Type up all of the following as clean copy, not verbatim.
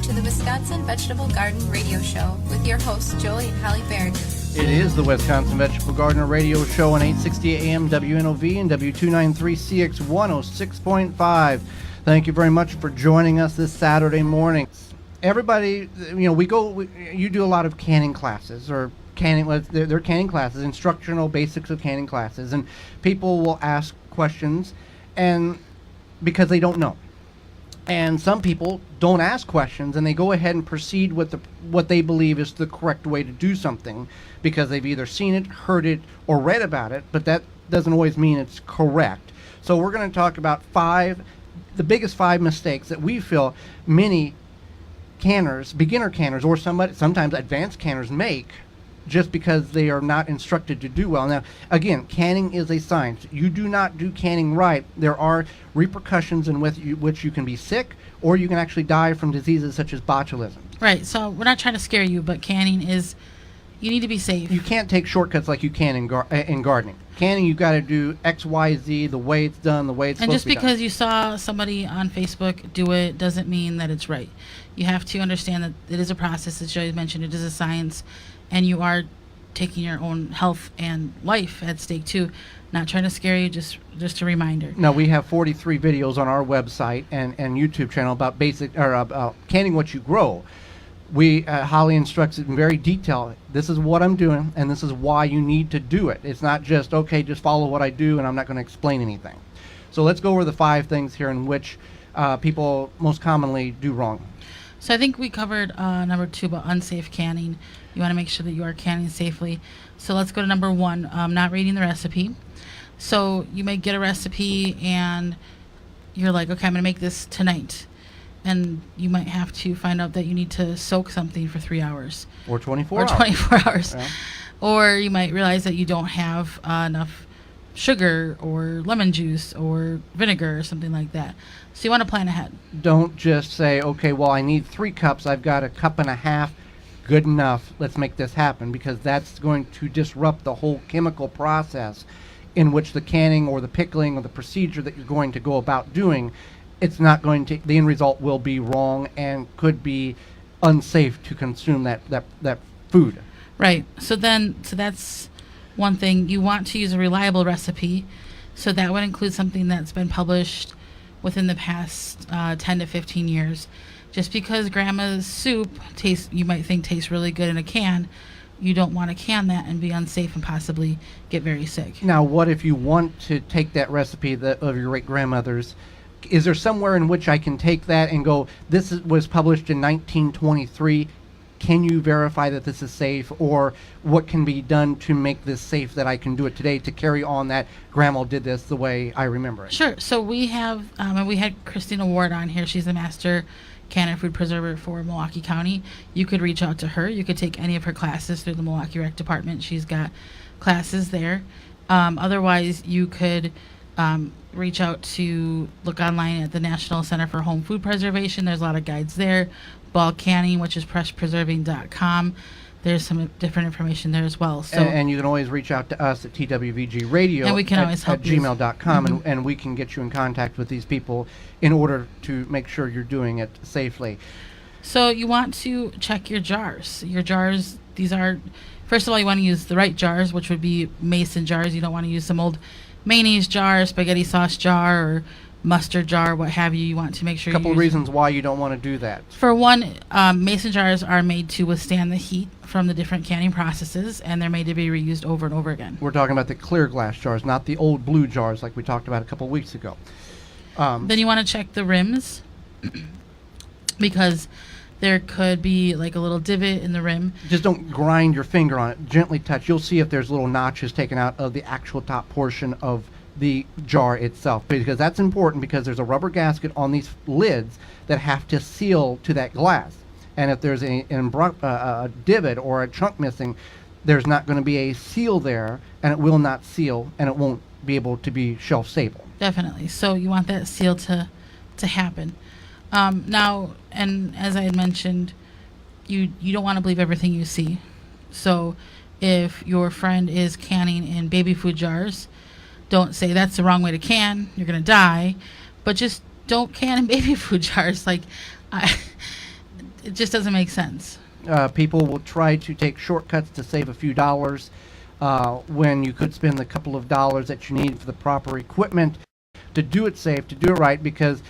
to the Wisconsin Vegetable Garden Radio Show with your hosts, Joey and Holly Baird. It is the Wisconsin Vegetable Gardener Radio Show on 860 AM WNOV and W293CX 106.5. Thank you very much for joining us this Saturday morning. Everybody, you do a lot of canning classes or they're canning classes, instructional basics of canning classes, and people will ask questions and because they don't know. And some people don't ask questions and they go ahead and proceed with what they believe is the correct way to do something because they've either seen it, heard it, or read about it, but that doesn't always mean it's correct. So we're going to talk about the biggest 5 mistakes that we feel many canners, beginner canners, or sometimes advanced canners make just because they are not instructed to do well. Now, again, canning is a science. You do not do canning right, there are repercussions in which you can be sick or you can actually die from diseases such as botulism. Right, so we're not trying to scare you, but canning is, you need to be safe. You can't take shortcuts like you can in gardening. Canning, you got to do X, Y, Z, the way it's done, the way it's supposed to be done. And just because you saw somebody on Facebook do it doesn't mean that it's right. You have to understand that it is a process, as Joey mentioned, it is a science, and you are taking your own health and life at stake too. Not trying to scare you, just a reminder. No, we have 43 videos on our website and YouTube channel about about canning what you grow. Holly instructs it in very detail. This is what I'm doing, and this is why you need to do it. It's not just, okay, just follow what I do, and I'm not going to explain anything. So let's go over the 5 things here in which people most commonly do wrong. So I think we covered number 2 about unsafe canning. You want to make sure that you are canning safely. So let's go to number 1, not reading the recipe. So you may get a recipe and you're like, okay, I'm going to make this tonight. And you might have to find out that you need to soak something for 3 hours. Or 24 hours. Or 24 hours. Yeah. Or you might realize that you don't have enough sugar or lemon juice or vinegar or something like that. So you want to plan ahead. Don't just say, okay, well, I need 3 cups. I've got a cup and a half. Good enough. Let's make this happen, because that's going to disrupt the whole chemical process in which the canning or the pickling or the procedure that you're going to go about doing. It's not going to, the end result will be wrong and could be unsafe to consume that food. Right. So that's one thing. You want to use a reliable recipe. So that would include something that's been published within the past 10 to 15 years. Just because grandma's soup you might think tastes really good in a can, you don't want to can that and be unsafe and possibly get very sick. Now, what if you want to take that recipe of your great-grandmother's? Is there somewhere in which I can take that and go, this was published in 1923, can you verify that this is safe? Or what can be done to make this safe that I can do it today to carry on that grandma did this the way I remember it? Sure. So we have, and we had Christina Ward on here. She's the master canner food preserver for Milwaukee County. You could reach out to her. You could take any of her classes through the Milwaukee Rec Department. She's got classes there. Otherwise, you could reach out to look online at the National Center for Home Food Preservation. There's a lot of guides there. Bulk canning, which is presspreserving.com. There's some different information there as well. So and you can always reach out to us at TWVG Radio and we can always help at gmail.com, and we can get you in contact with these people in order to make sure you're doing it safely. So you want to check your jars. Your jars, these are, first of all, you want to use the right jars, which would be mason jars. You don't want to use some old mayonnaise jar, spaghetti sauce jar, or mustard jar, what have you. You want to make sure. A couple of reasons why you don't want to do that. For one, mason jars are made to withstand the heat from the different canning processes, and they're made to be reused over and over again. We're talking about the clear glass jars, not the old blue jars like we talked about a couple of weeks ago. Then you want to check the rims because there could be like a little divot in the rim. Just don't grind your finger on it. Gently touch. You'll see if there's little notches taken out of the actual top portion of the jar itself, because that's important, because there's a rubber gasket on these lids that have to seal to that glass, and if there's a divot or a chunk missing, there's not going to be a seal there, and it will not seal, and it won't be able to be shelf stable. Definitely. So you want that seal to happen. Now, and as I had mentioned, you don't want to believe everything you see. So if your friend is canning in baby food jars, don't say that's the wrong way to can, you're going to die, but just don't can in baby food jars. Like, It just doesn't make sense. People will try to take shortcuts to save a few dollars when you could spend the couple of dollars that you need for the proper equipment to do it safe, to do it right, because,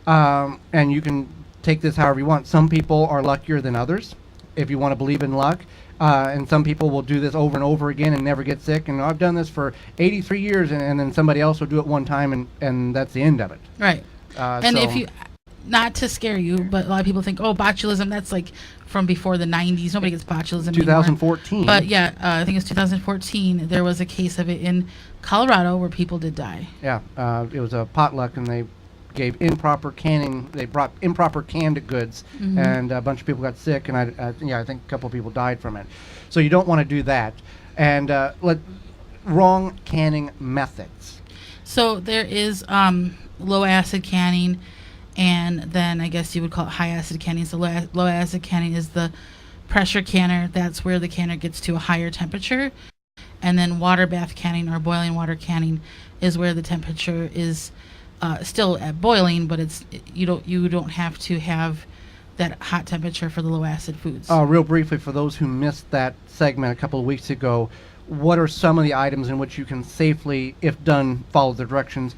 and you can take this however you want. Some people are luckier than others, if you want to believe in luck. And some people will do this over and over again and never get sick. And I've done this for 83 years, and then somebody else will do it one time, and that's the end of it. Right. And if you, not to scare you, but a lot of people think, oh, botulism, that's like from before the 90s. Nobody gets botulism 2014. anymore. But yeah, I think it's 2014. There was a case of it in Colorado where people did die. Yeah, it was a potluck, and they gave improper canning. They brought improper canned goods, and a bunch of people got sick, and I think a couple of people died from it. So you don't want to do that. And wrong canning methods. So there is low acid canning, and then I guess you would call it high acid canning. So low acid canning is the pressure canner. That's where the canner gets to a higher temperature. And then water bath canning or boiling water canning is where the temperature is still at boiling, but you don't have to have that hot temperature for the low acid foods. Real briefly, for those who missed that segment a couple of weeks ago, what are some of the items in which you can safely, if done, follow the directions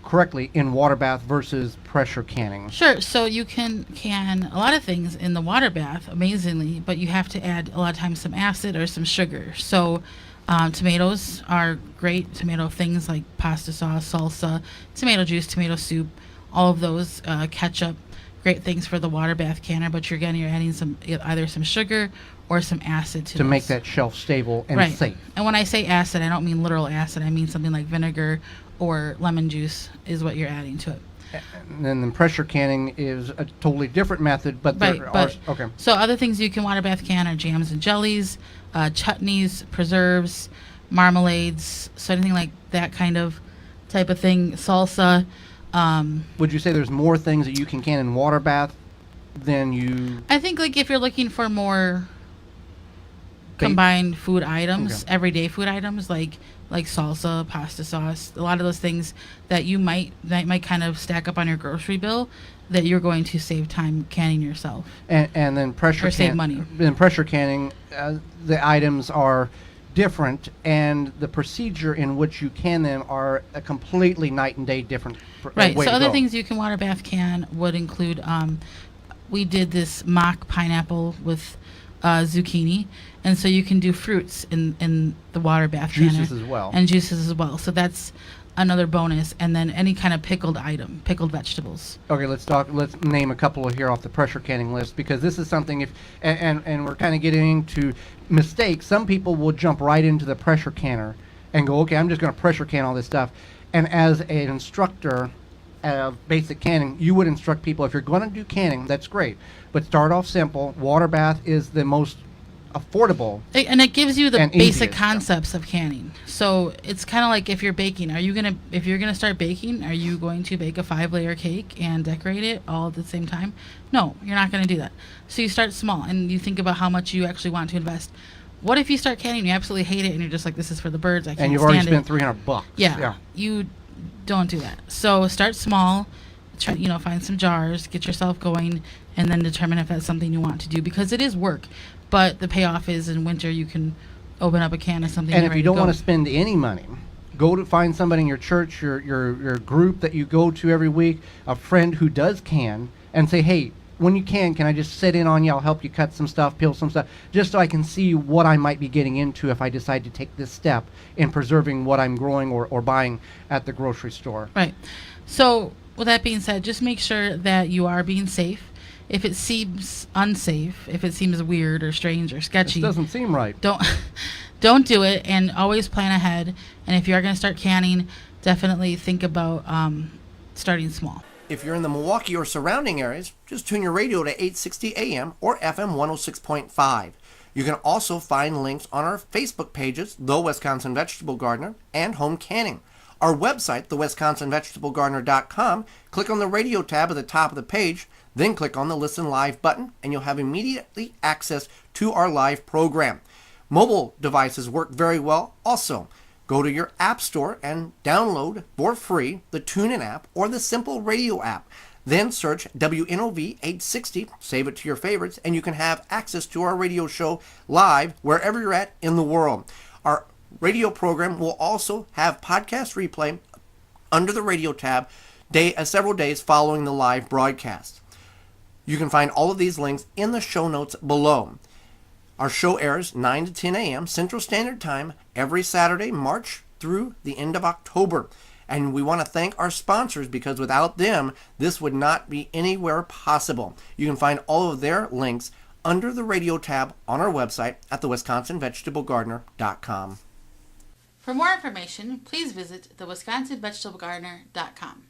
correctly in water bath versus pressure canning? Sure. So you can can a lot of things in the water bath, amazingly, but you have to add a lot of times some acid or some sugar. So tomatoes are great. Tomato things like pasta sauce, salsa, tomato juice, tomato soup, all of those, ketchup, great things for the water bath canner. But you're adding either some sugar or some acid to make that shelf stable and safe. And when I say acid, I don't mean literal acid. I mean something like vinegar or lemon juice is what you're adding to it. And then pressure canning is a totally different method, but okay. So other things you can water bath can are jams and jellies, chutneys, preserves, marmalades, so anything like that kind of type of thing, salsa. Would you say there's more things that you can in water bath than you... I think like if you're looking for more combined food items, everyday food items like salsa, pasta sauce, a lot of those things that might kind of stack up on your grocery bill that you're going to save time canning yourself. And then save money. In pressure canning, the items are different, and the procedure in which you can them are a completely night and day different right. way So to other go. things you can water bath can would include, we did this mock pineapple with zucchini, and so you can do fruits in the water bath juices canner. as well. And juices as well. So that's another bonus. And then any kind of pickled vegetables. Okay, let's name a couple here off the pressure canning list, because this is something and we're kind of getting into mistakes. Some people will jump right into the pressure canner and go, okay, I'm just going to pressure can all this stuff. And as an instructor of basic canning, you would instruct people, if you're going to do canning, that's great, but start off simple. Water bath is the most affordable, and it gives you the basic easiest concepts of canning. So it's kind of like if you're baking, if you're gonna start baking, are you going to bake a 5-layer cake and decorate it all at the same time? No, you're not going to do that. So you start small and you think about how much you actually want to invest. What if you start canning, you absolutely hate it, and you're just like, this is for the birds, I can't stand it. And you've already spent $300. Yeah, you don't do that. So start small, try, find some jars, get yourself going, and then determine if that's something you want to do, because it is work. But the payoff is in winter you can open up a can of something. And if you don't want to to spend any money, go to find somebody in your church, your group that you go to every week, a friend who does can, and say, hey, when you can I just sit in on you? I'll help you cut some stuff, peel some stuff, just so I can see what I might be getting into if I decide to take this step in preserving what I'm growing or buying at the grocery store. Right. So with that being said, just make sure that you are being safe. If it seems unsafe, if it seems weird or strange or sketchy, It doesn't seem right. Don't do it, and always plan ahead. And if you are going to start canning, definitely think about starting small. If you're in the Milwaukee or surrounding areas, just tune your radio to 860 AM or FM 106.5. You can also find links on our Facebook pages, The Wisconsin Vegetable Gardener and Home Canning. Our website, thewisconsinvegetablegardener.com, click on the radio tab at the top of the page, then click on the Listen Live button, and you'll have immediately access to our live program. Mobile devices work very well also. Go to your app store and download for free the TuneIn app or the Simple Radio app. Then search WNOV 860, save it to your favorites, and you can have access to our radio show live wherever you're at in the world. Our radio program will also have podcast replay under the radio tab several days following the live broadcast. You can find all of these links in the show notes below. Our show airs 9 to 10 a.m. Central Standard Time every Saturday, March through the end of October. And we want to thank our sponsors because without them, this would not be anywhere possible. You can find all of their links under the radio tab on our website at thewisconsinvegetablegardener.com. For more information, please visit thewisconsinvegetablegardener.com.